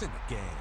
points in the game.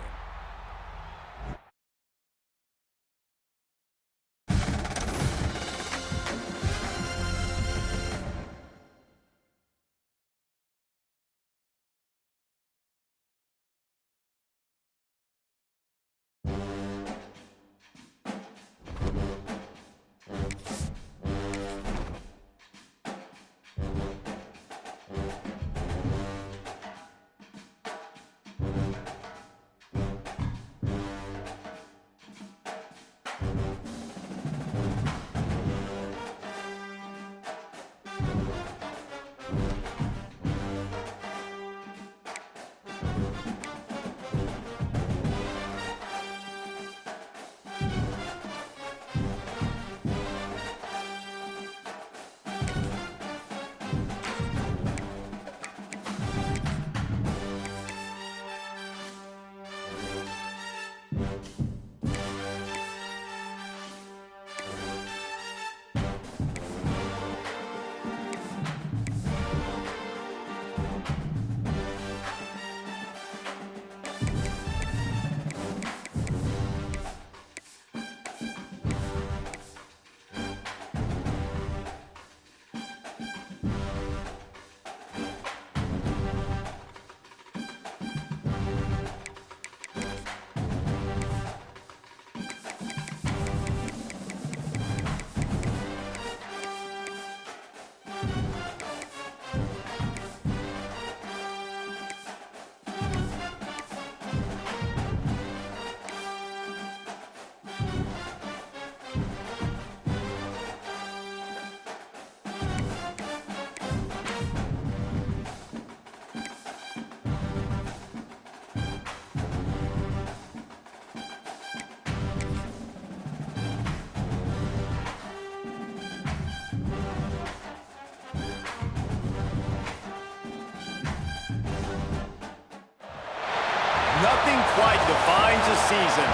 Nothing quite defines a season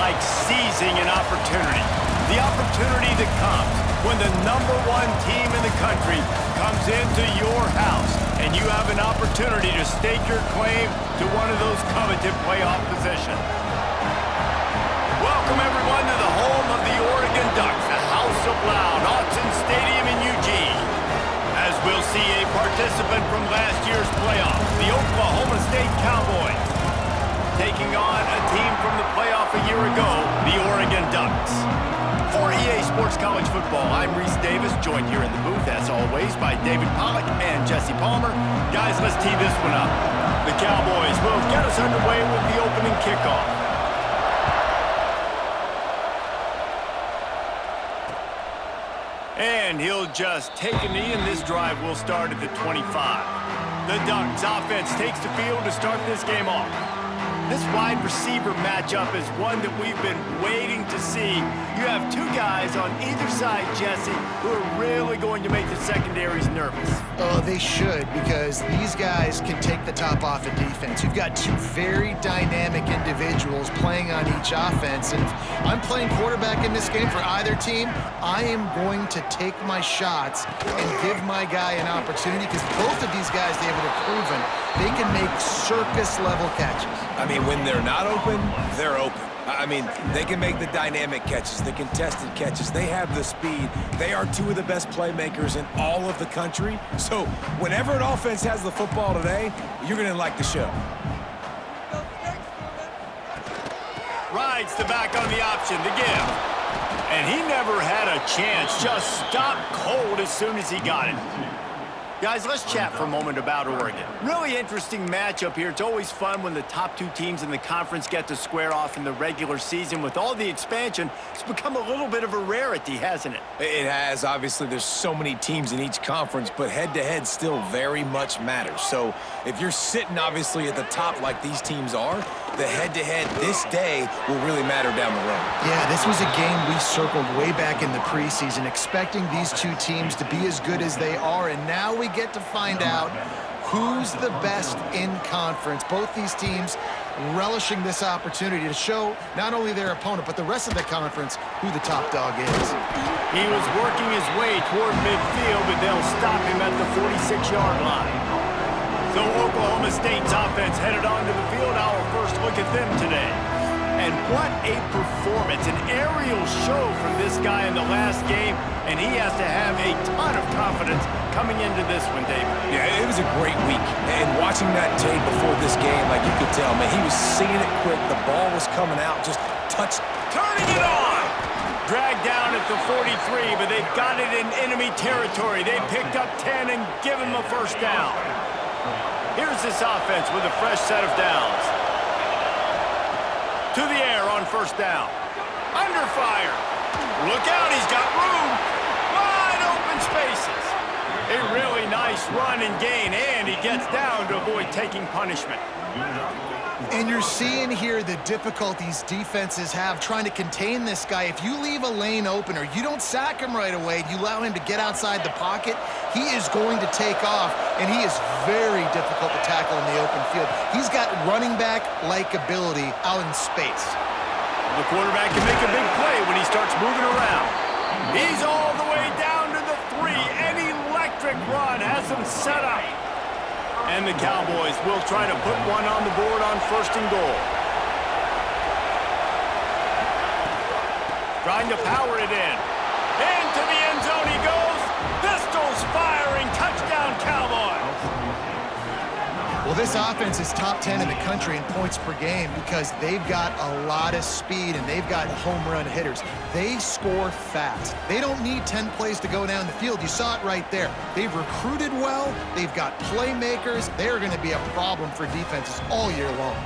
like seizing an opportunity. The opportunity that comes when the #1 team in the country comes into your house and you have an opportunity to stake your claim to one of those coveted playoff positions. Welcome everyone to the home of the Oregon Ducks, the House of Loud, Autzen Stadium in Eugene. As we'll see a participant from last year's playoff, the Oklahoma State Cowboys, taking on a team from the playoff a year ago, the Oregon Ducks. For EA Sports College Football, I'm Reese Davis, joined here in the booth, as always, by David Pollack and Jesse Palmer. Guys, let's tee this one up. The Cowboys will get us underway with the opening kickoff. And he'll just take a knee, and this drive will start at the 25. The Ducks offense takes the field to start this game off. This wide receiver matchup is one that we've been waiting to see. You have two guys on either side, Jesse, who are really going to make the secondaries nervous. Oh, they should, because these guys can take the top off of defense. You've got two very dynamic individuals playing on each offense, and if I'm playing quarterback in this game for either team, I am going to take my shots and give my guy an opportunity, because both of these guys, David, have proven they can make circus-level catches. I mean, when they're not open, they're open. I mean, they can make the dynamic catches, the contested catches. They have the speed. They are two of the best playmakers in all of the country. So whenever an offense has the football today, you're going to like the show. Rides the back on the option to give. And he never had a chance. Just stopped cold as soon as he got it. Guys, let's chat for a moment about Oregon. Really interesting matchup here. It's always fun when the top two teams in the conference get to square off in the regular season. With all the expansion, it's become a little bit of a rarity, hasn't it? It has. Obviously, there's so many teams in each conference, but head-to-head still very much matters. So if you're sitting, obviously, at the top like these teams are, the head-to-head this day will really matter down the road. Yeah, this was a game we circled way back in the preseason, expecting these two teams to be as good as they are, and now we get to find out who's the best in conference. Both these teams relishing this opportunity to show not only their opponent, but the rest of the conference who the top dog is. He was working his way toward midfield, but they'll stop him at the 46-yard line. So Oklahoma State's offense headed onto the field. Our first look at them today. And what a performance, an aerial show from this guy in the last game, and he has to have a ton of confidence coming into this one, David. Yeah, it was a great week. And watching that tape before this game, like you could tell, man, he was seeing it quick. The ball was coming out, just turning it on. Dragged down at the 43, but they've got it in enemy territory. They picked up 10 and give him a first down. Here's this offense with a fresh set of downs. To the air on first down. Under fire. Look out, he's got room. Wide open spaces. A really nice run and gain, and he gets down to avoid taking punishment. And you're seeing here the difficulties defenses have trying to contain this guy. If you leave a lane open or you don't sack him right away, you allow him to get outside the pocket, he is going to take off, and he is very difficult to tackle in the open field. He's got running back-like ability out in space. The quarterback can make a big play when he starts moving around. He's all the way down to the 3. An electric run has him set up. And the Cowboys will try to put one on the board on first and goal. Trying to power it in. Into the end zone he goes. Pistols firing. Touchdown, Cowboys. Well, this offense is top 10 in the country in points per game because they've got a lot of speed and they've got home run hitters. They score fast. They don't need 10 plays to go down the field. You saw it right there. They've recruited well. They've got playmakers. They're going to be a problem for defenses all year long.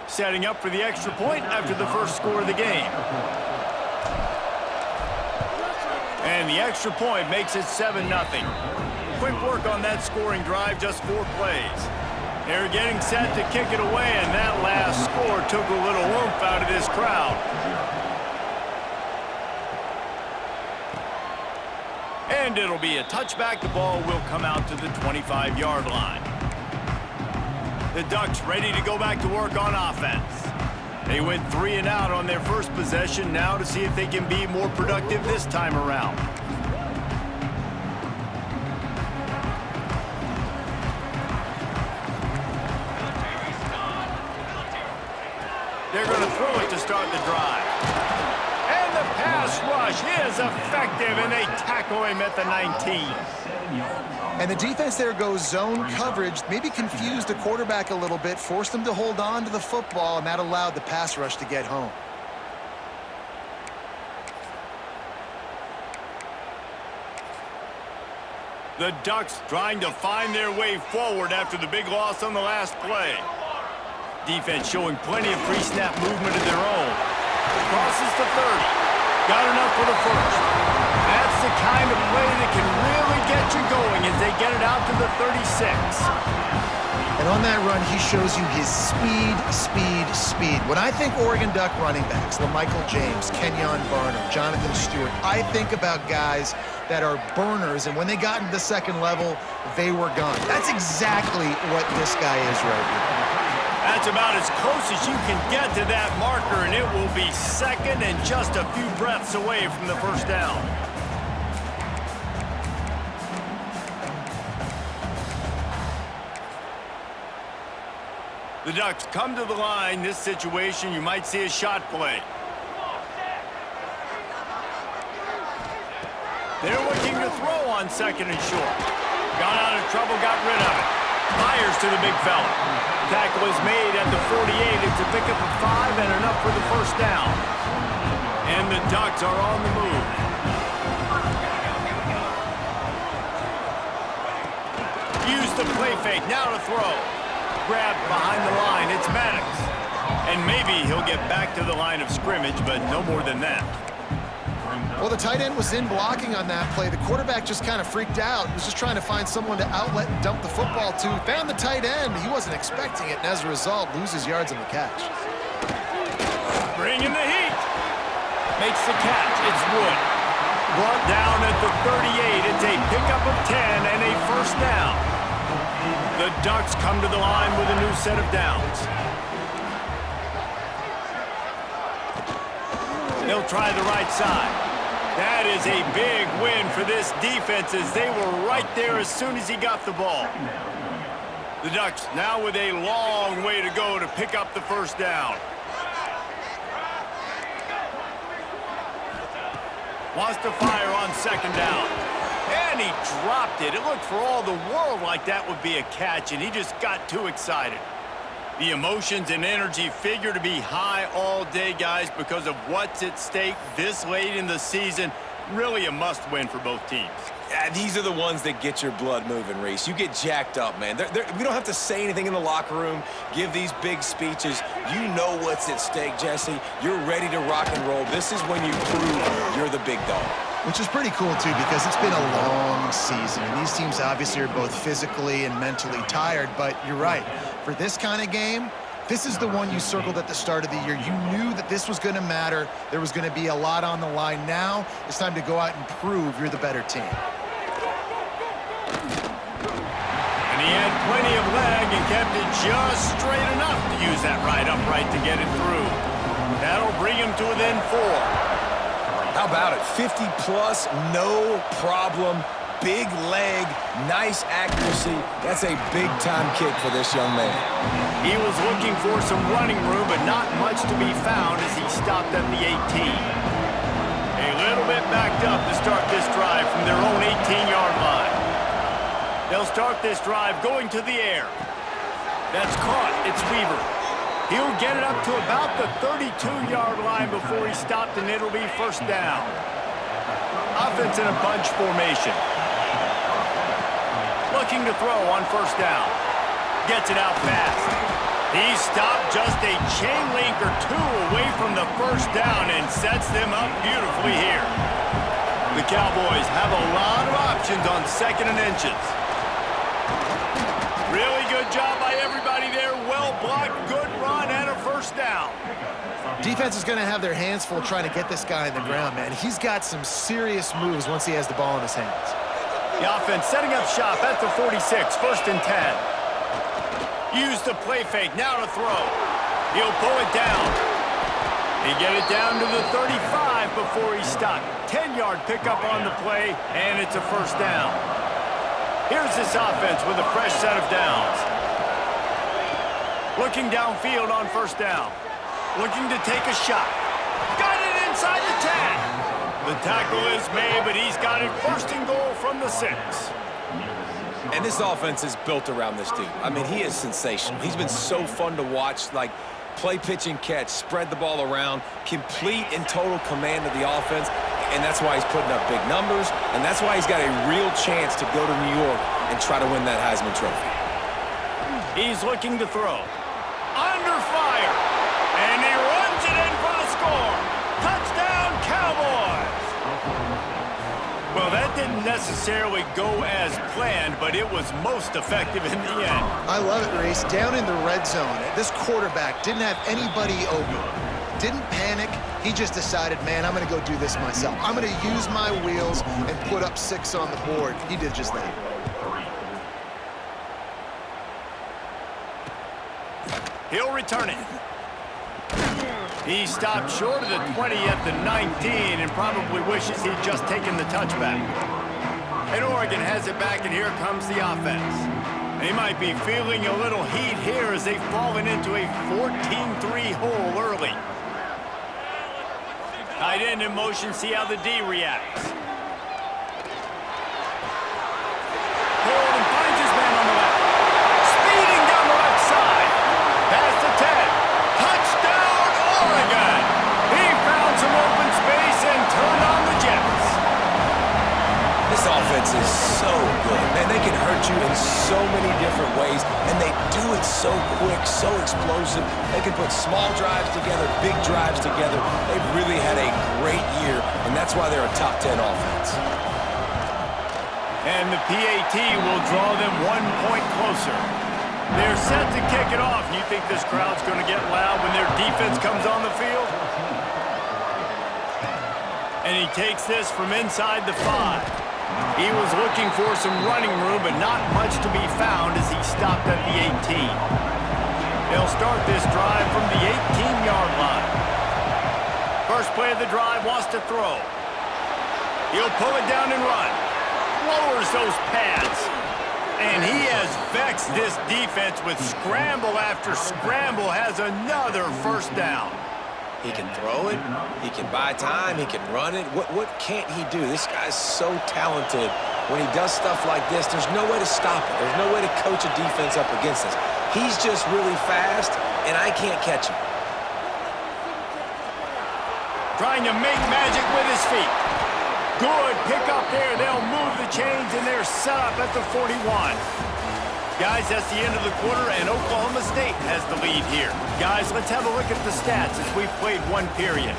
Setting up for the extra point after the first score of the game. And the extra point makes it 7-0. Quick work on that scoring drive, just 4 plays. They're getting set to kick it away, and that last score took a little oomph out of this crowd. And it'll be a touchback. The ball will come out to the 25-yard line. The Ducks ready to go back to work on offense. They went 3 and out on their first possession, now to see if they can be more productive this time around. They're going to throw it to start the drive. And the pass rush is effective, and they tackle him at the 19. And the defense there goes zone coverage, maybe confused the quarterback a little bit, forced him to hold on to the football, and that allowed the pass rush to get home. The Ducks trying to find their way forward after the big loss on the last play. Defense showing plenty of pre-snap movement of their own. Crosses the 30. Got enough for the first. That's the kind of play that can really get you going as they get it out to the 36. And on that run, he shows you his speed, speed, speed. When I think Oregon Duck running backs, LaMichael James, Kenyon Barner, Jonathan Stewart, I think about guys that are burners, and when they got into the second level, they were gone. That's exactly what this guy is right here. That's about as close as you can get to that marker, and it will be second and just a few breaths away from the first down. The Ducks come to the line. This situation, you might see a shot play. They're looking to throw on second and short. Got out of trouble, got rid of it. Fires to the big fella. Tackle is made at the 48. It's a pickup of 5 and enough for the first down. And the Ducks are on the move. Use the play fake. Now to throw. Grabbed behind the line. It's Maddox. And maybe he'll get back to the line of scrimmage, but no more than that. Well, the tight end was in blocking on that play. The quarterback just kind of freaked out. He was just trying to find someone to outlet and dump the football to. Found the tight end. He wasn't expecting it, and as a result, loses yards on the catch. Bringing the heat. Makes the catch. It's Wood. Brought down at the 38. It's a pickup of 10 and a first down. The Ducks come to the line with a new set of downs. They'll try the right side. That is a big win for this defense as they were right there as soon as he got the ball. The Ducks now with a long way to go to pick up the first down. Wants to fire on second down. And he dropped it. It looked for all the world like that would be a catch, and he just got too excited. The emotions and energy figure to be high all day, guys, because of what's at stake this late in the season. Really a must-win for both teams. Yeah, these are the ones that get your blood moving, Reese. You get jacked up, man. We don't have to say anything in the locker room, give these big speeches. You know what's at stake, Jesse. You're ready to rock and roll. This is when you prove you're the big dog. Which is pretty cool, too, because it's been a long season. And these teams obviously are both physically and mentally tired. But you're right. For this kind of game, this is the one you circled at the start of the year. You knew that this was going to matter. There was going to be a lot on the line. Now it's time to go out and prove you're the better team. And he had plenty of leg and kept it just straight enough to use that right upright to get it through. That'll bring him to within 4. How about it? 50-plus, no problem. Big leg, nice accuracy. That's a big-time kick for this young man. He was looking for some running room, but not much to be found as he stopped at the 18. A little bit backed up to start this drive from their own 18-yard line. They'll start this drive going to the air. That's caught. It's Weaver. He'll get it up to about the 32-yard line before he stopped, and it'll be first down. Offense in a bunch formation. Looking to throw on first down. Gets it out fast. He stopped just a chain link or two away from the first down and sets them up beautifully here. The Cowboys have a lot of options on second and inches. Really good job by everybody there. Well blocked, good run, and a first down. Defense is going to have their hands full trying to get this guy in the ground, man. He's got some serious moves once he has the ball in his hands. The offense setting up shop at the 46, first and 10. Use the play fake, now to throw. He'll pull it down. He get it down to the 35 before he stopped. 10-yard pickup on the play, and it's a first down. Here's this offense with a fresh set of downs. Looking downfield on first down. Looking to take a shot. Got it inside the 10. The tackle is made, but he's got it first and goal from the 6. And this offense is built around this dude. I mean, he is sensational. He's been so fun to watch, like play, pitch, and catch, spread the ball around, complete and total command of the offense, and that's why he's putting up big numbers, and that's why he's got a real chance to go to New York and try to win that Heisman Trophy. He's looking to throw. Under fire, and he runs it in for the score. Touchdown, Cowboys! Well, that didn't necessarily go as planned, but it was most effective in the end. I love it, Reese. Down in the red zone, this quarterback didn't have anybody open. Didn't panic. He just decided, man, I'm going to go do this myself. I'm going to use my wheels and put up 6 on the board. He did just that. He'll return it. He stopped short of the 20 at the 19 and probably wishes he'd just taken the touchback. And Oregon has it back, and here comes the offense. They might be feeling a little heat here as they've fallen into a 14-3 hole early. Tight end in motion, see how the D reacts. Holden finds his man on the left. Speeding down the left side. Past the 10. Touchdown, Oregon! He found some open space and turned on the Jets. This offense is so good. Man, they can hurt you in so many different ways, and they do it so quick, so explosive. They can put small drives together, big drives together. They've really had a great year, and that's why they're a top 10 offense. And the PAT will draw them 1 point closer. They're set to kick it off. You think this crowd's going to get loud when their defense comes on the field? And he takes this from inside the 5. He was looking for some running room, but not much to be found as he stopped at the 18. They'll start this drive from the 18-yard line. First play of the drive, wants to throw. He'll pull it down and run. Lowers those pads. And he has vexed this defense with scramble after scramble, has another first down. He can throw it, he can buy time, he can run it. What can't he do? This guy's so talented. When he does stuff like this, there's no way to stop it. There's no way to coach a defense up against this. He's just really fast, and I can't catch him. Trying to make magic with his feet. Good pick up there. They'll move the chains, and they're set up at the 41. Guys, that's the end of the quarter, and Oklahoma State has the lead here. Guys, let's have a look at the stats as we've played one period.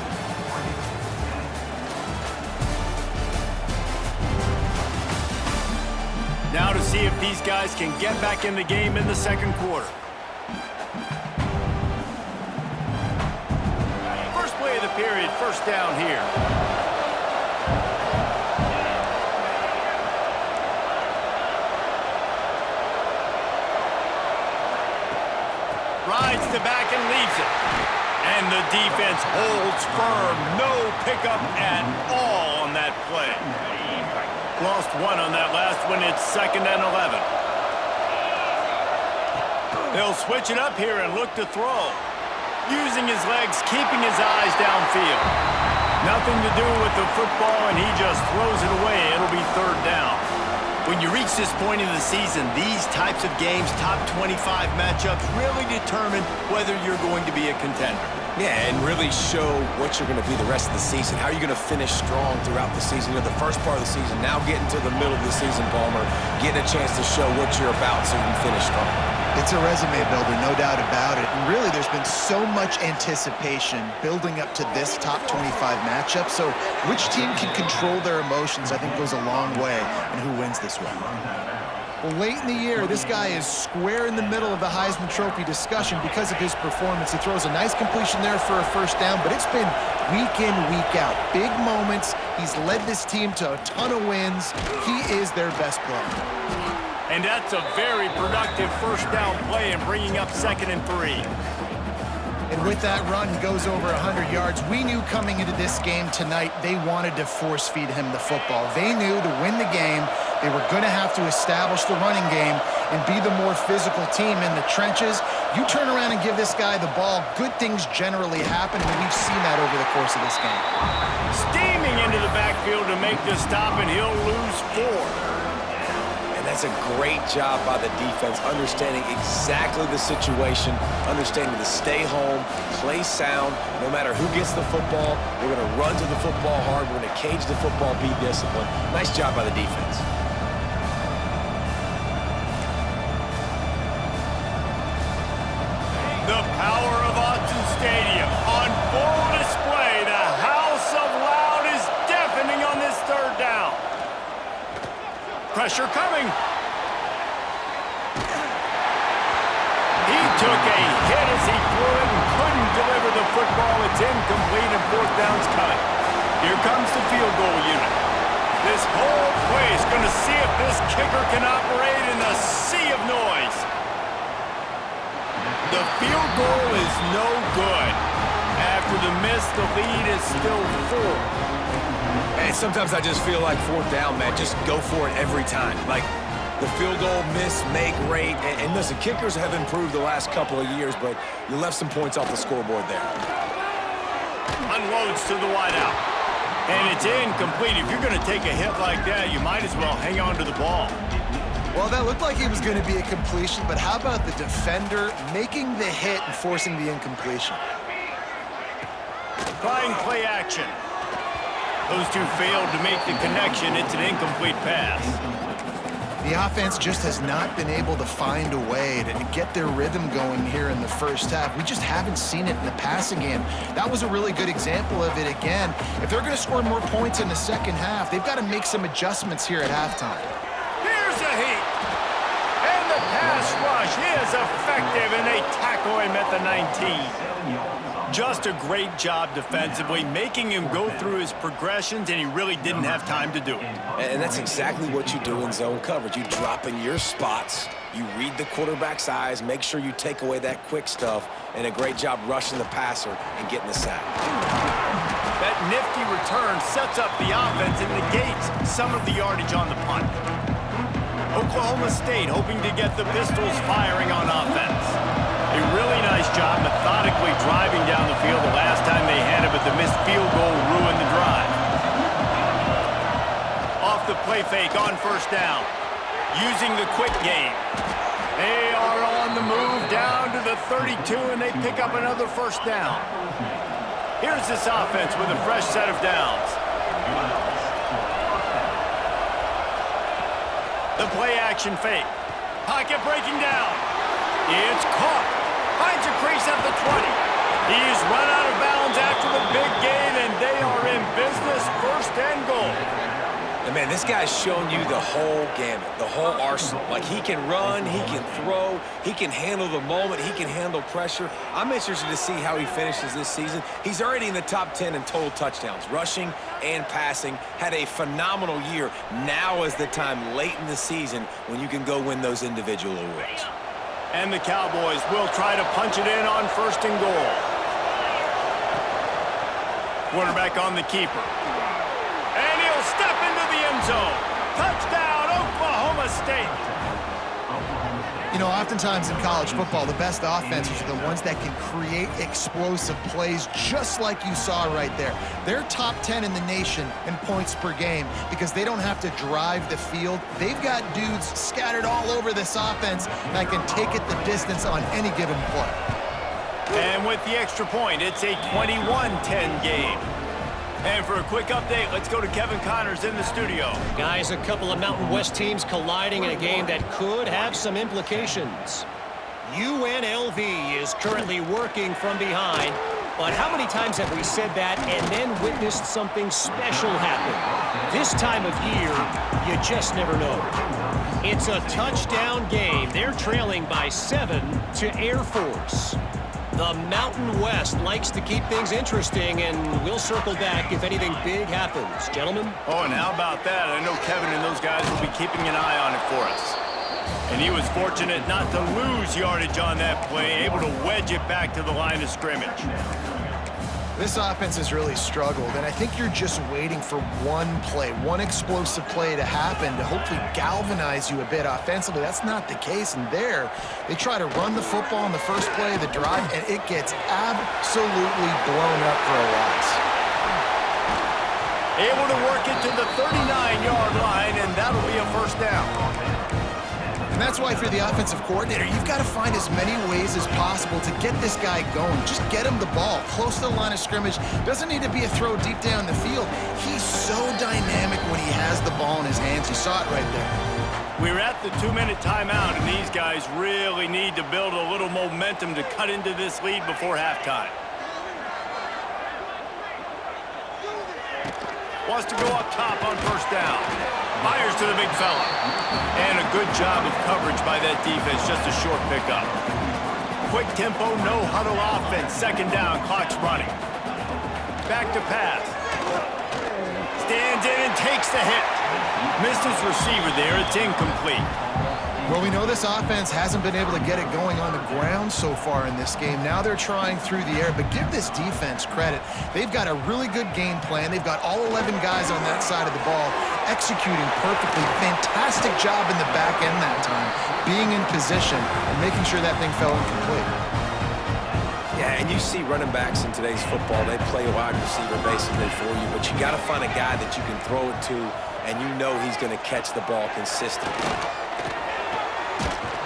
Now to see if these guys can get back in the game in the second quarter. First play of the period, first down here. Rides the back and leaves it. And the defense holds firm. No pickup at all on that play. Lost one on that last one. It's 2nd and 11. They'll switch it up here and look to throw. Using his legs, keeping his eyes downfield. Nothing to do with the football, and he just throws it away. It'll be 3rd down. When you reach this point in the season, these types of games, top 25 matchups, really determine whether you're going to be a contender. Yeah, and really show what you're going to be the rest of the season. How are you going to finish strong throughout the season? You know, the first part of the season, now getting to the middle of the season, Palmer, getting a chance to show what you're about so you can finish strong. It's a resume builder, no doubt about it. And really, there's been so much anticipation building up to this top 25 matchup. So which team can control their emotions, I think, goes a long way in who wins this one. Well, late in the year, this guy is square in the middle of the Heisman Trophy discussion because of his performance. He throws a nice completion there for a first down, but it's been week in, week out. Big moments. He's led this team to a ton of wins. He is their best player. And that's a very productive first down play and bringing up 2nd and 3. And with that run, he goes over 100 yards. We knew coming into this game tonight, they wanted to force-feed him the football. They knew to win the game, they were going to have to establish the running game and be the more physical team in the trenches. You turn around and give this guy the ball, good things generally happen, and we've seen that over the course of this game. Steaming into the backfield to make the stop, and he'll lose 4. And that's a great job by the defense, understanding exactly the situation, understanding to stay home, play sound. No matter who gets the football, we're going to run to the football hard. We're going to cage the football, be disciplined. Nice job by the defense. The power of Autzen Stadium on full display. The House of Loud is deafening on this 3rd down. Pressure coming. He took a hit as he threw it and couldn't deliver the football. It's incomplete and 4th down's cut. Here comes the field goal unit. This whole play is going to see if this kicker can operate in the sea of noise. The field goal is no good. After the miss, the lead is still 4. And sometimes I just feel like 4th down, man, just go for it every time. Like, the field goal, miss, make, rate. And listen, kickers have improved the last couple of years, but you left some points off the scoreboard there. Unloads to the wideout. And it's incomplete. If you're going to take a hit like that, you might as well hang on to the ball. Well, that looked like it was going to be a completion, but how about the defender making the hit and forcing the incompletion? Trying play action. Those two failed to make the connection. It's an incomplete pass. The offense just has not been able to find a way to get their rhythm going here in the first half. We just haven't seen it in the passing game. That was a really good example of it again. If they're going to score more points in the second half, they've got to make some adjustments here at halftime. Here's a heat. And the pass rush is effective, and they tackle him at the 19. Just a great job defensively, making him go through his progressions, and he really didn't have time to do it. And that's exactly what you do in zone coverage. You drop in your spots, you read the quarterback's eyes, make sure you take away that quick stuff, and a great job rushing the passer and getting the sack. That nifty return sets up the offense and negates some of the yardage on the punt. Oklahoma State hoping to get the Pistols firing on offense. A really nice job methodically driving down the field the last time they had it, but the missed field goal ruined the drive. Off the play fake on first down. Using the quick game. They are on the move down to the 32, and they pick up another first down. Here's this offense with a fresh set of downs. The play action fake. Pocket breaking down. It's caught. Finds a crease at the 20. He's run out of bounds after the big gain, and they are in business, first and goal. And man, this guy's shown you the whole gamut, the whole arsenal. Like, he can run, he can throw, he can handle the moment, he can handle pressure. I'm interested to see how he finishes this season. He's already in the top 10 in total touchdowns, rushing and passing. Had a phenomenal year. Now is the time late in the season when you can go win those individual awards. And the Cowboys will try to punch it in on first and goal. Quarterback on the keeper. And he'll step into the end zone. Touchdown, Oklahoma State. You know, oftentimes in college football, the best offenses are the ones that can create explosive plays just like you saw right there. They're top 10 in the nation in points per game because they don't have to drive the field. They've got dudes scattered all over this offense that can take it the distance on any given play. And with the extra point, it's a 21-10 game. And for a quick update, let's go to Kevin Connors in the studio. Guys, a couple of Mountain West teams colliding in a game that could have some implications. UNLV is currently working from behind, but how many times have we said that and then witnessed something special happen? This time of year, you just never know. It's a touchdown game. They're trailing by 7 to Air Force. The Mountain West likes to keep things interesting, and we'll circle back if anything big happens. Gentlemen? Oh, and how about that? I know Kevin and those guys will be keeping an eye on it for us. And he was fortunate not to lose yardage on that play, able to wedge it back to the line of scrimmage. This offense has really struggled, and I think you're just waiting for one play, one explosive play to happen to hopefully galvanize you a bit offensively. That's not the case, and there, they try to run the football in the first play of the drive, and it gets absolutely blown up for a loss. Able to work it to the 39-yard line, and that'll be a first down. And that's why if you're the offensive coordinator, you've got to find as many ways as possible to get this guy going. Just get him the ball close to the line of scrimmage. Doesn't need to be a throw deep down the field. He's so dynamic when he has the ball in his hands. You saw it right there. We're at the 2-minute timeout, and these guys really need to build a little momentum to cut into this lead before halftime. Wants to go up top on first down. Fires to the big fella. And a good job of coverage by that defense, just a short pickup. Quick tempo, no huddle offense. Second down, clock's running. Back to pass. Stands in and takes the hit. Missed his receiver there, it's incomplete. Well, we know this offense hasn't been able to get it going on the ground so far in this game. Now they're trying through the air, but give this defense credit. They've got a really good game plan. They've got all 11 guys on that side of the ball executing perfectly. Fantastic job in the back end that time, being in position and making sure that thing fell incomplete. Yeah, and you see running backs in today's football, they play wide receiver basically for you, but you got to find a guy that you can throw it to, and you know he's going to catch the ball consistently.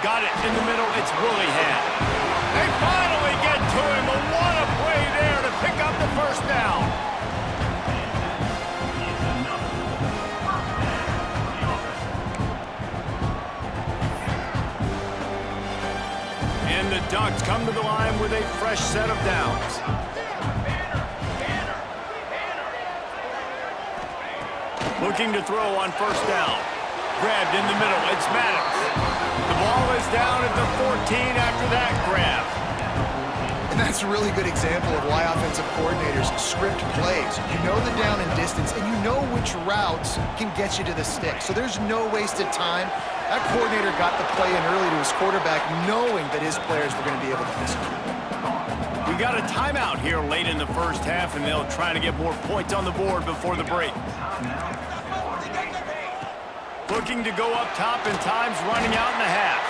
Got it in the middle, it's Willingham. They finally get to him, but what a play there to pick up the first down. And the Ducks come to the line with a fresh set of downs. Looking to throw on first down. Grabbed in the middle, it's Maddox. The ball is down at the 14 after that grab. And that's a really good example of why offensive coordinators script plays. You know the down and distance, and you know which routes can get you to the stick. So there's no wasted time. That coordinator got the play in early to his quarterback, knowing that his players were going to be able to execute. We We've got a timeout here late in the first half, and they'll try to get more points on the board before the break. Looking to go up top, and time's running out in the half.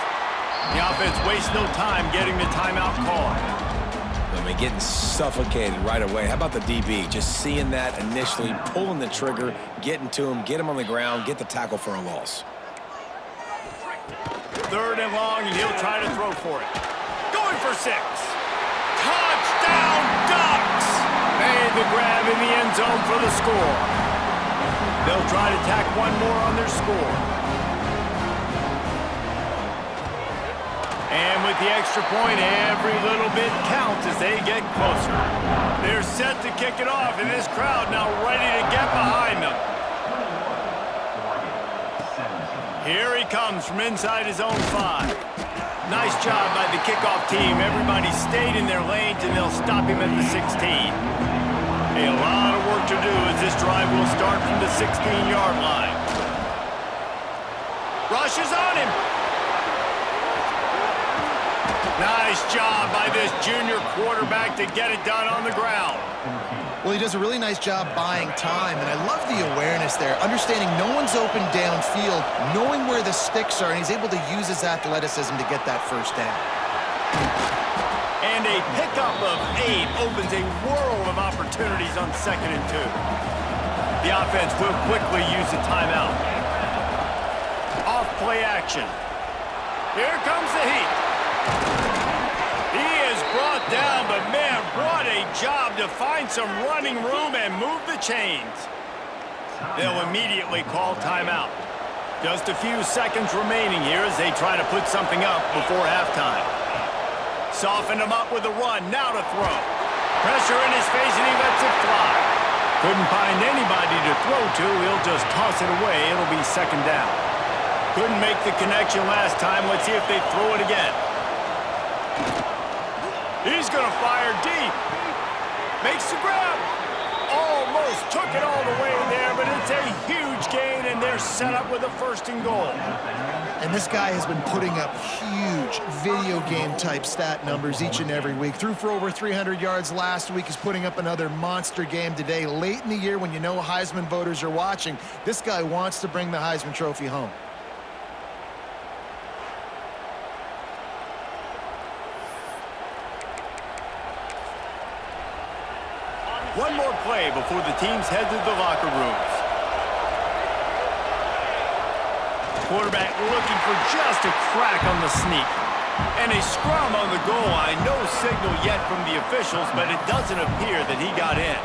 The offense wastes no time getting the timeout called. I mean, getting suffocated right away. How about the DB? Just seeing that initially, pulling the trigger, getting to him, get him on the ground, get the tackle for a loss. 3rd and long, and he'll try to throw for it. Going for 6. Touchdown, Ducks! Made the grab in the end zone for the score. They'll try to tack one more on their score. And with the extra point, every little bit counts as they get closer. They're set to kick it off, and this crowd now ready to get behind them. Here he comes from inside his own 5. Nice job by the kickoff team. Everybody stayed in their lanes, and they'll stop him at the 16. A lot of work to do as this drive will start from the 16-yard line. Rush is on him. Nice job by this junior quarterback to get it done on the ground. Well, he does a really nice job buying time, and I love the awareness there, understanding no one's open downfield, knowing where the sticks are, and he's able to use his athleticism to get that first down. And a pickup of 8 opens a world of opportunities on 2nd and 2. The offense will quickly use the timeout. Off play action. Here comes the heat. He is brought down, but man, what a job to find some running room and move the chains. They'll immediately call timeout. Just a few seconds remaining here as they try to put something up before halftime. Soften him up with a run, now to throw. Pressure in his face, and he lets it fly. Couldn't find anybody to throw to. He'll just toss it away. It'll be 2nd down. Couldn't make the connection last time. Let's see if they throw it again. He's going to fire deep. Makes the grab. Almost took it all the way there, but it's a huge gain, and they're set up with a 1st and goal. And this guy has been putting up huge video game type stat numbers each and every week. Threw for over 300 yards last week. He's putting up another monster game today. Late in the year when you know Heisman voters are watching, this guy wants to bring the Heisman Trophy home. One more play before the teams head to the locker rooms. Quarterback looking for just a crack on the sneak. And a scrum on the goal line. No signal yet from the officials, but it doesn't appear that he got in.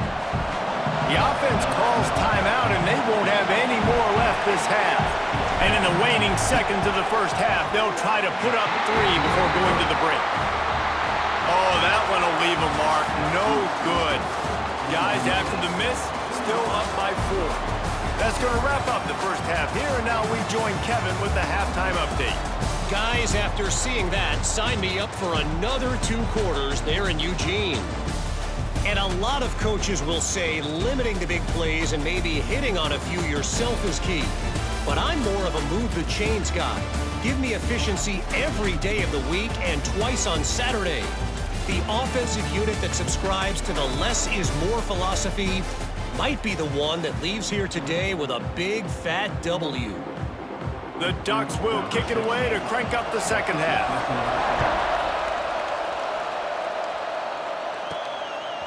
The offense calls timeout, and they won't have any more left this half. And in the waning seconds of the first half, they'll try to put up 3 before going to the break. Oh, that one will leave a mark. No good. Guys, after the miss, still up by 4. That's going to wrap up the first half here, and now we join Kevin with the halftime update. Guys, after seeing that, sign me up for another 2 quarters there in Eugene. And a lot of coaches will say limiting the big plays and maybe hitting on a few yourself is key. But I'm more of a move the chains guy. Give me efficiency every day of the week and twice on Saturday. The offensive unit that subscribes to the less is more philosophy might be the one that leaves here today with a big fat W. The Ducks will kick it away to crank up the second half.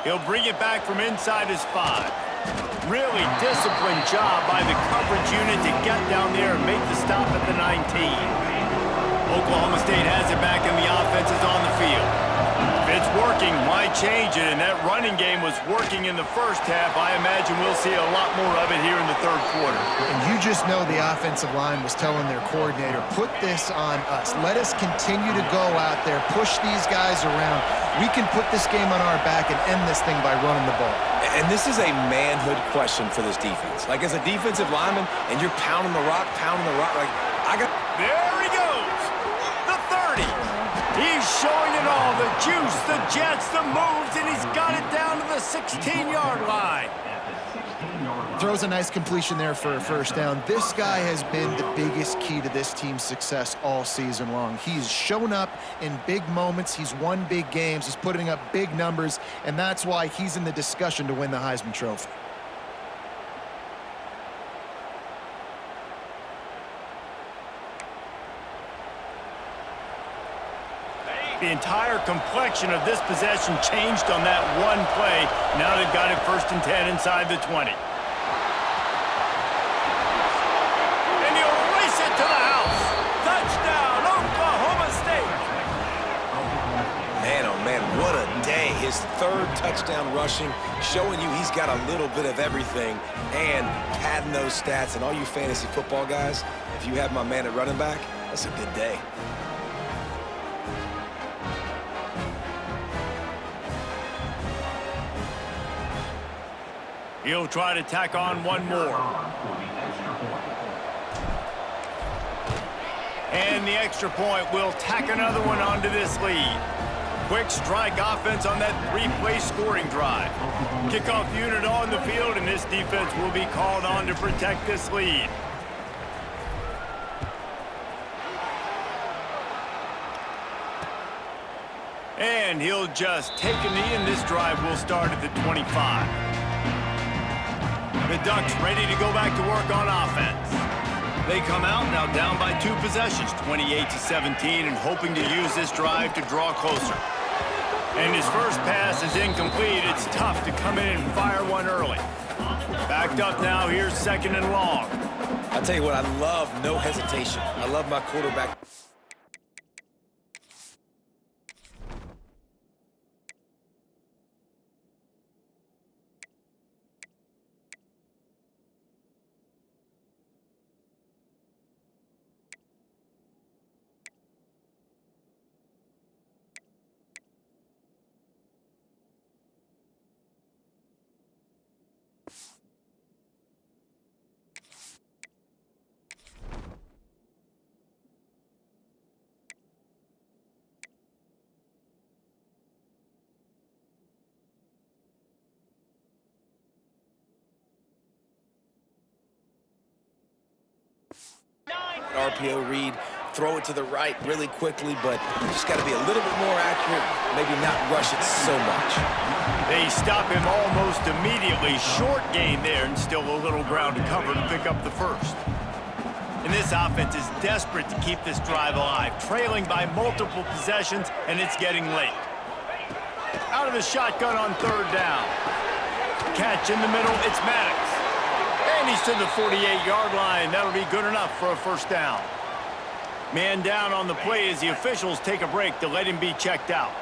He'll bring it back from inside his 5. Really disciplined job by the coverage unit to get down there and make the stop at the 19. Oklahoma State has it back and the offense is on the field. If it's working, why change it? And that running game was working in the first half. I imagine we'll see a lot more of it here in the 3rd quarter. And you just know the offensive line was telling their coordinator, put this on us. Let us continue to go out there, push these guys around. We can put this game on our back and end this thing by running the ball. And this is a manhood question for this defense. Like, as a defensive lineman, and you're pounding the rock, like, There he goes! The 30! He's showing it all, the juice, the jets, the moves, and he's got it down to the 16-yard line. throws a nice completion there for a first down. This guy has been the biggest key to this team's success all season long. He's shown up in big moments. He's won big games. He's putting up big numbers, and that's why he's in the discussion to win the Heisman Trophy. The entire complexion of this possession changed on that one play. Now they've got it 1st and 10 inside the 20. And he'll race it to the house. Touchdown, Oklahoma State. Man, oh man, what a day. His 3rd touchdown rushing, showing you he's got a little bit of everything, and padding those stats. And all you fantasy football guys, if you have my man at running back, that's a good day. He'll try to tack on one more. And the extra point will tack another one onto this lead. Quick strike offense on that 3-play scoring drive. Kickoff unit on the field, and this defense will be called on to protect this lead. And he'll just take a knee, and this drive will start at the 25. The Ducks ready to go back to work on offense. They come out now down by 2 possessions, 28-17, and hoping to use this drive to draw closer. And his first pass is incomplete. It's tough to come in and fire one early. Backed up now, here's 2nd and long. I'll tell you what, I love no hesitation. I love my quarterback. RPO read, throw it to the right really quickly, but just got to be a little bit more accurate, maybe not rush it so much. They stop him almost immediately. Short gain there, and still a little ground to cover to pick up the first. And this offense is desperate to keep this drive alive, trailing by multiple possessions, and it's getting late. Out of the shotgun on 3rd down. Catch in the middle, it's Maddox. And he's to the 48-yard line. That'll be good enough for a first down. Man down on the play as the officials take a break to let him be checked out.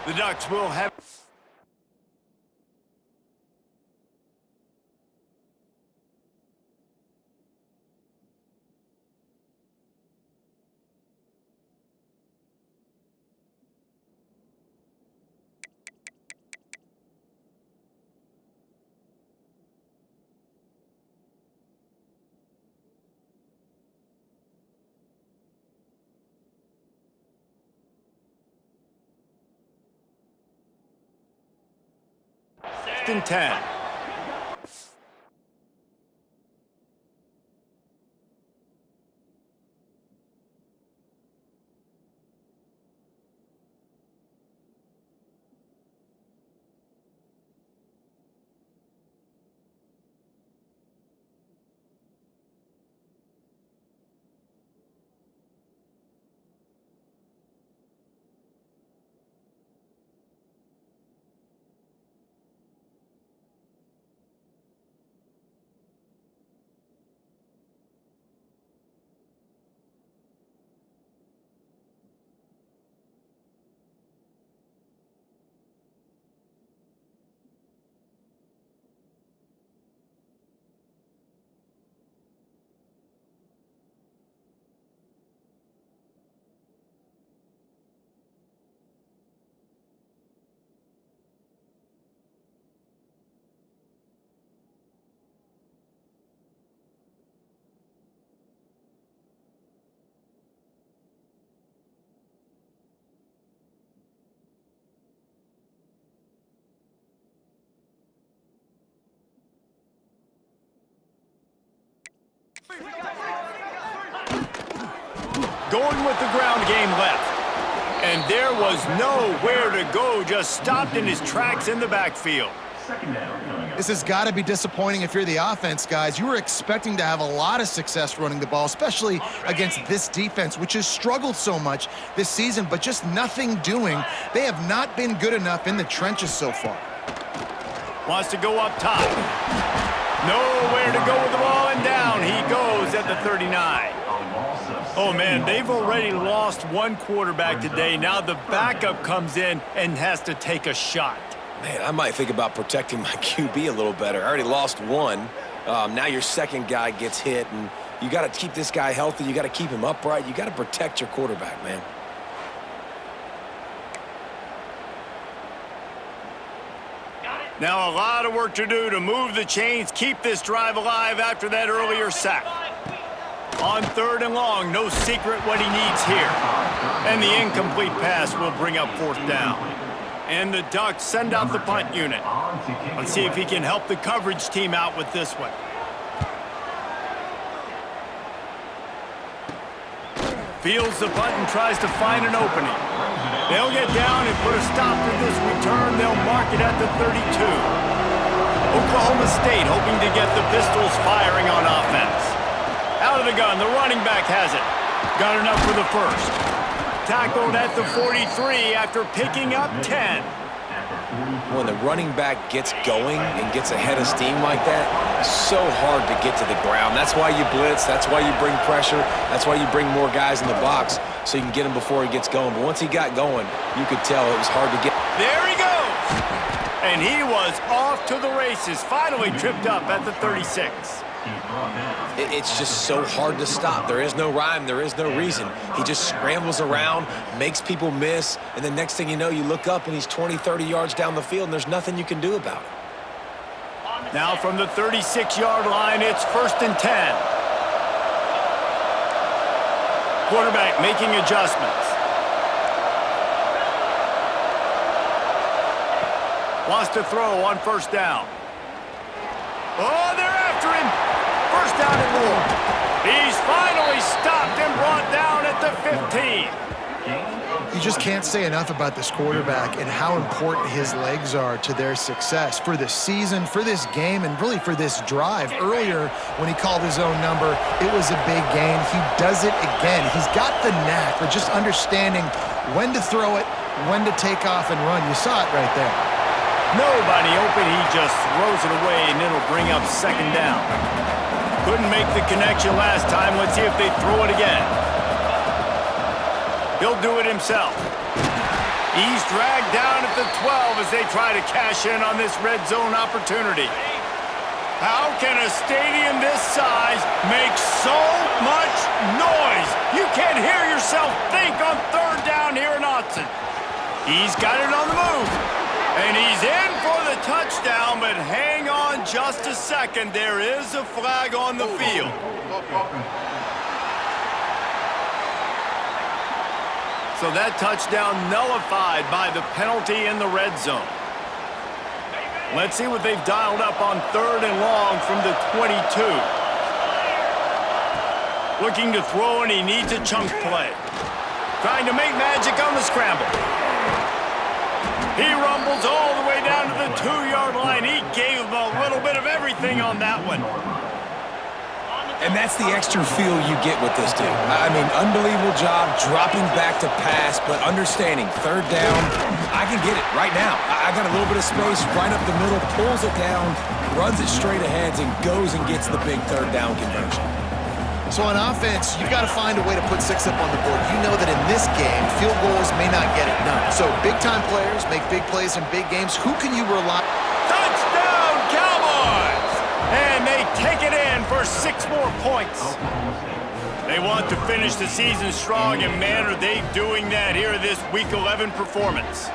The Ducks will have... and 10. Going with the ground game left. And there was nowhere to go, just stopped in his tracks in the backfield. This has got to be disappointing if you're the offense, guys. You were expecting to have a lot of success running the ball, especially against this defense, which has struggled so much this season, but just nothing doing. They have not been good enough in the trenches so far. Wants to go up top. Nowhere to go with the ball, and down he goes at the 39. Oh, man, they've already lost one quarterback today. Now the backup comes in and has to take a shot. Man, I might think about protecting my QB a little better. I already lost one. Now your second guy gets hit, and you got to keep this guy healthy. You got to keep him upright. You got to protect your quarterback, man. Now a lot of work to do to move the chains, keep this drive alive after that earlier sack. On 3rd and long, no secret what he needs here. And the incomplete pass will bring up 4th down. And the Ducks send out the punt unit. Let's see if he can help the coverage team out with this one. Fields the punt and tries to find an opening. They'll get down and put a stop to this return. They'll mark it at the 32. Oklahoma State hoping to get the Pistols firing on offense. Out of the gun, the running back has it. Got enough for the first. Tackled at the 43 after picking up 10. When the running back gets going and gets ahead of steam like that, it's so hard to get to the ground. That's why you blitz. That's why you bring pressure. That's why you bring more guys in the box so you can get him before he gets going. But once he got going, you could tell it was hard to get. There he goes! And he was off to the races, finally tripped up at the 36. It's just so hard to stop. There is no rhyme. There is no reason. He just scrambles around, makes people miss, and the next thing you know, you look up and he's 20, 30 yards down the field, and there's nothing you can do about it. Now from the 36-yard line, it's 1st and 10. Quarterback making adjustments. Wants to throw on 1st down. Oh, they're after him. 1st down and more. He's finally stopped and brought down at the 15. You just can't say enough about this quarterback and how important his legs are to their success for this season, for this game, and really for this drive. Earlier, when he called his own number, it was a big gain. He does it again. He's got the knack for just understanding when to throw it, when to take off and run. You saw it right there. Nobody open, he just throws it away, and it'll bring up 2nd down. Couldn't make the connection last time. Let's see if they throw it again. He'll do it himself. He's dragged down at the 12 as they try to cash in on this red zone opportunity. How can a stadium this size make so much noise? You can't hear yourself think on 3rd down here in Austin. He's got it on the move. And he's in for the touchdown, but hang on just a second. There is a flag on the field. So that touchdown nullified by the penalty in the red zone. Let's see what they've dialed up on 3rd and long from the 22. Looking to throw, and he needs a chunk play. Trying to make magic on the scramble. He rumbles all the way down to the 2-yard line. He gave him a little bit of everything on that one. And that's the extra feel you get with this dude. I mean, unbelievable job dropping back to pass, but understanding 3rd down, I can get it right now. I got a little bit of space right up the middle, pulls it down, runs it straight ahead, and goes and gets the big 3rd down conversion. So on offense, you've got to find a way to put 6 up on the board. You know that in this game, field goals may not get it done. So big-time players make big plays in big games. Who can you rely on? Touchdown, Cowboys! And they take it in for 6 more points. They want to finish the season strong, and man, are they doing that here in this Week 11 performance.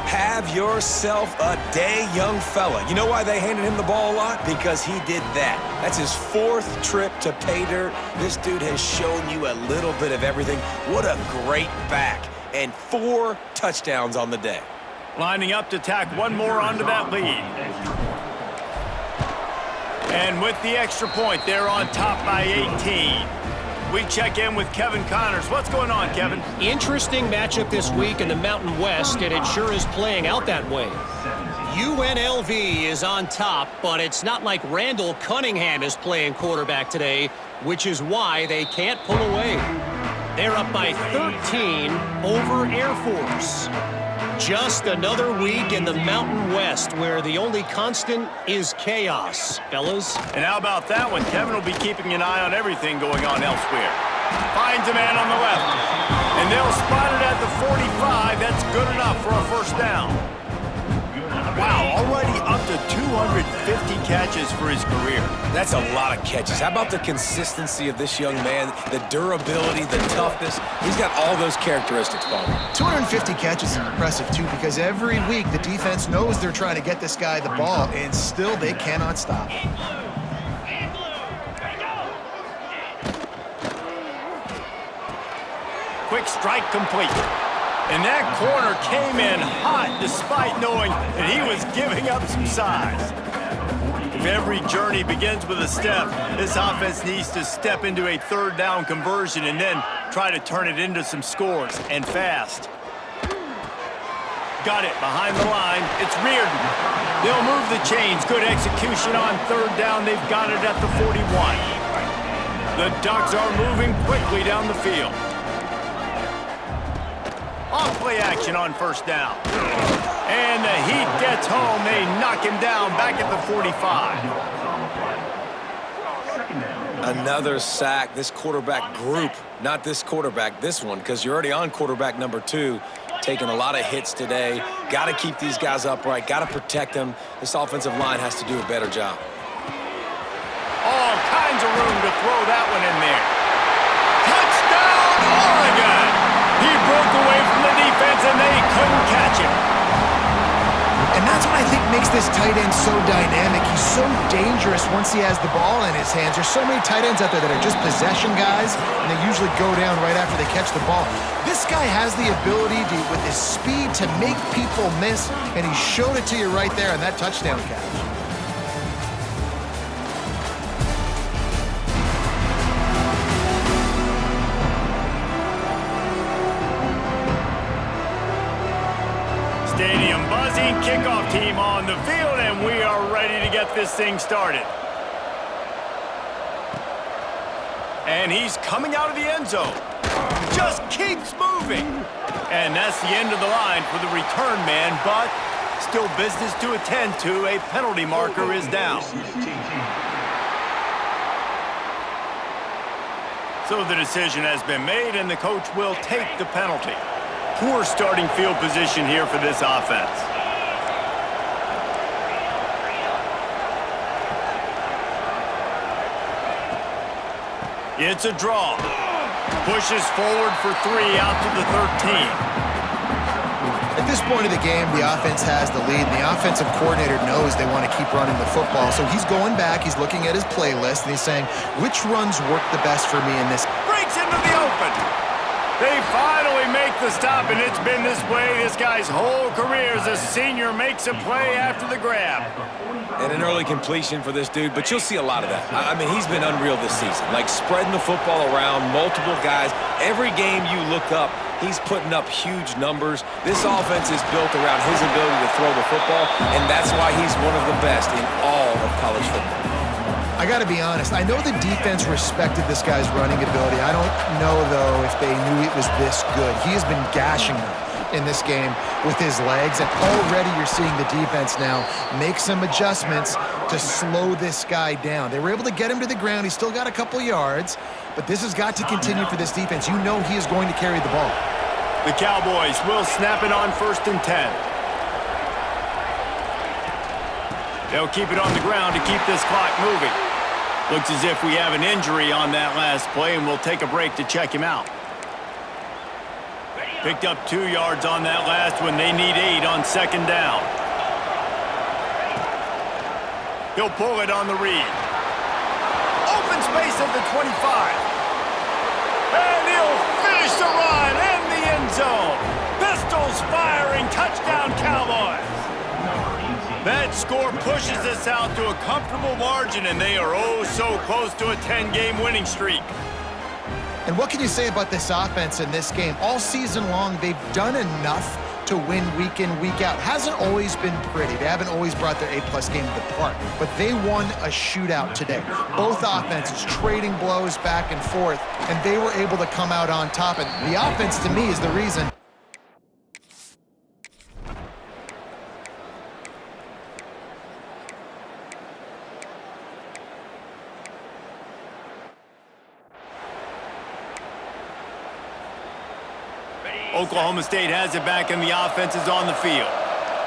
Have yourself a day, young fella. You know why they handed him the ball a lot? Because he did that. That's his 4th trip to pay dirt. This dude has shown you a little bit of everything. What a great back. And 4 touchdowns on the day. Lining up to tack one more onto that lead. And with the extra point, they're on top by 18. We check in with Kevin Connors. What's going on, Kevin? Interesting matchup this week in the Mountain West, and it sure is playing out that way. UNLV is on top, but it's not like Randall Cunningham is playing quarterback today, which is why they can't pull away. They're up by 13 over Air Force. Just another week in the Mountain West where the only constant is chaos, fellas. And how about that one? Kevin will be keeping an eye on everything going on elsewhere. Finds a man on the left. And they'll spot it at the 45. That's good enough for a first down. Wow, already up to 250 catches for his career. That's a lot of catches. How about the consistency of this young man, the durability, the toughness? He's got all those characteristics, Paul. 250 catches is impressive, too, because every week the defense knows they're trying to get this guy the ball, and still they cannot stop. Quick strike complete. And that corner came in hot despite knowing that he was giving up some size. If every journey begins with a step, this offense needs to step into a third down conversion and then try to turn it into some scores, and fast. Got it behind the line. It's Reardon. They'll move the chains. Good execution on third down. They've got it at the 41. The Ducks are moving quickly down the field. Off-play action on first down. And the Heat gets home. They knock him down back at the 45. Another sack. This quarterback group, not this quarterback, this one, because you're already on quarterback number 2. Taking a lot of hits today. Got to keep these guys upright. Got to protect them. This offensive line has to do a better job. All kinds of room to throw that one in there. Touchdown, Oregon! He broke away from the defense, and they couldn't catch him. And that's what I think makes this tight end so dynamic. He's so dangerous once he has the ball in his hands. There's so many tight ends out there that are just possession guys, and they usually go down right after they catch the ball. This guy has the ability to, with his speed, to make people miss, and he showed it to you right there on that touchdown catch. Stadium buzzing, kickoff team on the field, and we are ready to get this thing started. And he's coming out of the end zone. Just keeps moving. And that's the end of the line for the return man, but still business to attend to. A penalty marker is down. So the decision has been made, and the coach will take the penalty. Poor starting field position here for this offense. It's a draw. Pushes forward for 3 out to the 13. At this point of the game, the offense has the lead, and the offensive coordinator knows they want to keep running the football. So he's going back, he's looking at his playlist, and he's saying, which runs work the best for me in this? Breaks into the open. They finally make the stop, and it's been this way this guy's whole career as a senior makes a play after the grab. And an early completion for this dude, but you'll see a lot of that. I mean, he's been unreal this season. Like, spreading the football around, multiple guys. Every game you look up, he's putting up huge numbers. This offense is built around his ability to throw the football, and that's why he's one of the best in all of college football. I got to be honest. I know the defense respected this guy's running ability. I don't know, though, if they knew it was this good. He has been gashing them in this game with his legs, and already you're seeing the defense now make some adjustments to slow this guy down. They were able to get him to the ground. He's still got a couple yards, but this has got to continue for this defense. You know he is going to carry the ball. The Cowboys will snap it on 1st and 10. They'll keep it on the ground to keep this clock moving. Looks as if we have an injury on that last play, and we'll take a break to check him out. Picked up 2 yards on that last one. They need 8 on 2nd down. He'll pull it on the read. Open space at the 25. And he'll finish the run in the end zone. Pistols firing. Touchdown, Cowboys. That score pushes us out to a comfortable margin, and they are oh so close to a 10-game winning streak. And what can you say about this offense in this game? All season long, they've done enough to win week in, week out. Hasn't always been pretty. They haven't always brought their A-plus game to the park, but they won a shootout today. Both offenses trading blows back and forth, and they were able to come out on top. And the offense, to me, is the reason. Oklahoma State has it back, and the offense is on the field.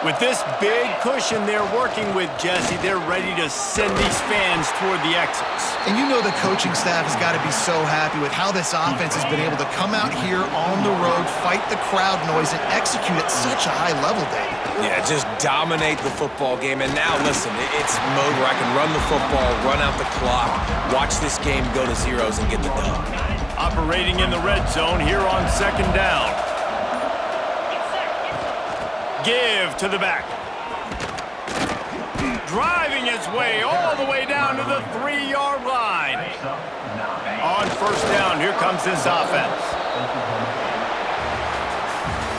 With this big cushion they're working with, Jesse, they're ready to send these fans toward the exits. And you know the coaching staff has got to be so happy with how this offense has been able to come out here on the road, fight the crowd noise, and execute at such a high level, David. Yeah, just dominate the football game. And now, listen, it's mode where I can run the football, run out the clock, watch this game go to zeros and get the dub. Operating in the red zone here on second down. Give to the back. Driving his way all the way down to the 3-yard line. On first down, here comes this offense.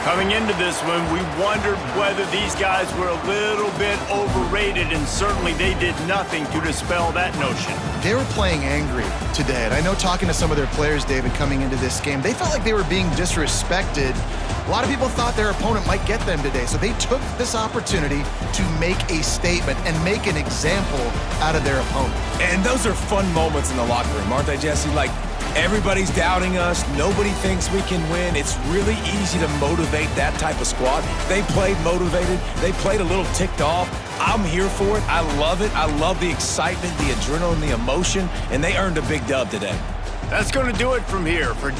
Coming into this one, we wondered whether these guys were a little bit overrated, and certainly they did nothing to dispel that notion. They were playing angry today, and I know talking to some of their players, David, coming into this game, they felt like they were being disrespected. A lot of people thought their opponent might get them today, so they took this opportunity to make a statement and make an example out of their opponent. And those are fun moments in the locker room, aren't they, Jesse? Like, everybody's doubting us. Nobody thinks we can win. It's really easy to motivate that type of squad. They played motivated. They played a little ticked off. I'm here for it. I love it. I love the excitement, the adrenaline, the emotion, and they earned a big dub today. That's going to do it from here. For